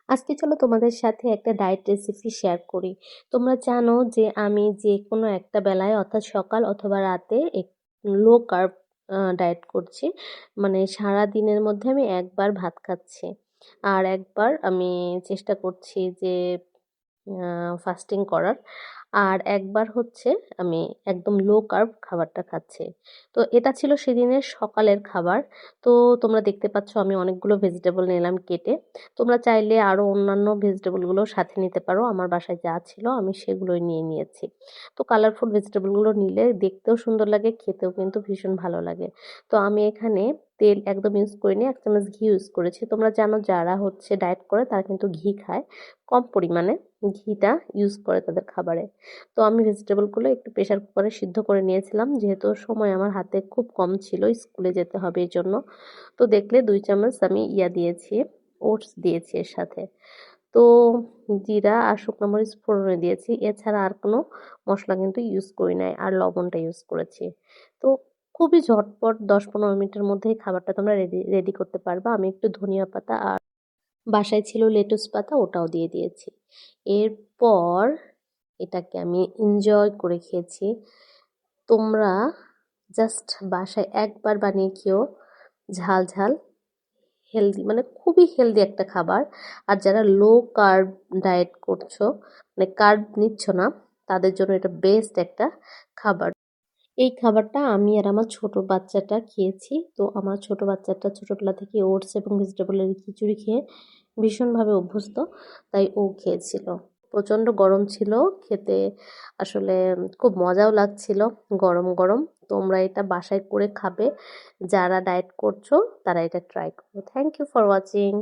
আজকে চলো তোমাদের সাথে একটা ডায়েট রেসিপি শেয়ার করি। তোমরা জানো যে আমি যে কোনো একটা বেলায় অর্থাৎ সকাল অথবা রাতে লো কার্ব ডায়েট করছি। মানে সারা দিনের মধ্যে আমি একবার ভাত খাচ্ছি, আর একবার আমি চেষ্টা করছি যে ফাস্টিং করার, আর একবার হচ্ছে আমি একদম লো কার্ব খাবারটা খাচ্ছি। তো এটা ছিল সেদিনের সকালের খাবার। তো তোমরা দেখতে পাচ্ছ আমি অনেকগুলো ভেজিটেবল নিলাম কেটে। তোমরা চাইলে আরও অন্যান্য ভেজিটেবলগুলো সাথে নিতে পারো, আমার বাসায় যা ছিল আমি সেগুলোই নিয়ে নিয়েছি। তো কালারফুল ভেজিটেবলগুলো নিলে দেখতেও সুন্দর লাগে, খেতেও কিন্তু ভীষণ ভালো লাগে। তো আমি এখানে তেল একদম ইউজ করিনি, 1 চামচ ঘি ইউজ করেছি। তোমরা জানো যারা হচ্ছে ডায়েট করে তারা কিন্তু ঘি খায়, কম পরিমাণে ঘিটা ইউজ করে তাদের খাবারে। তো আমি ভেজিটেবলগুলো একটু প্রেসার কুকারে সিদ্ধ করে নিয়েছিলাম, যেহেতু সময় আমার হাতে খুব কম ছিল, স্কুলে যেতে হবে এই জন্য। তো দেখলে 2 চামচ আমি দিয়েছি, ওটস দিয়েছি এর সাথে। তো জিরা আর শুকনো মরিচ ফোড়নে দিয়েছি, এছাড়া আর কোনো মশলা কিন্তু ইউজ করি নাই, আর লবণটা ইউজ করেছি। তো খুবই ঝটপট 10-15 মিনিটের মধ্যেই খাবারটা তোমরা রেডি রেডি করতে পারবা। আমি একটু ধনিয়া পাতা আর বাসায় ছিল লেটুস পাতা, ওটাও দিয়ে দিয়েছি। এরপর এটাকে আমি এনজয় করে খেয়েছি। তোমরা জাস্ট বাসায় একবার বানিয়ে খেও, ঝাল ঝাল হেলদি, মানে খুবই হেলদি একটা খাবার। আর যারা লো কার্ব ডায়েট করছো, মানে কার্ব নিচ্ছ না, তাদের জন্য এটা বেস্ট একটা খাবার। এই খাবারটা আমি আর আমার ছোট বাচ্চাটা খেয়েছি। তো আমার ছোট বাচ্চাটা ছোটবেলা থেকে ওটস এবং ভেজিটেবলের খিচুড়ি খেয়ে ভীষণভাবে অভ্যস্ত, তাই ও খেয়েছিল। প্রচণ্ড গরম ছিল, খেতে আসলে খুব মজাও লাগছিল গরম গরম। তোমরা এটা বাসায় করে খাবে, যারা ডায়েট করছো তারা এটা ট্রাই করো। Thank you for watching.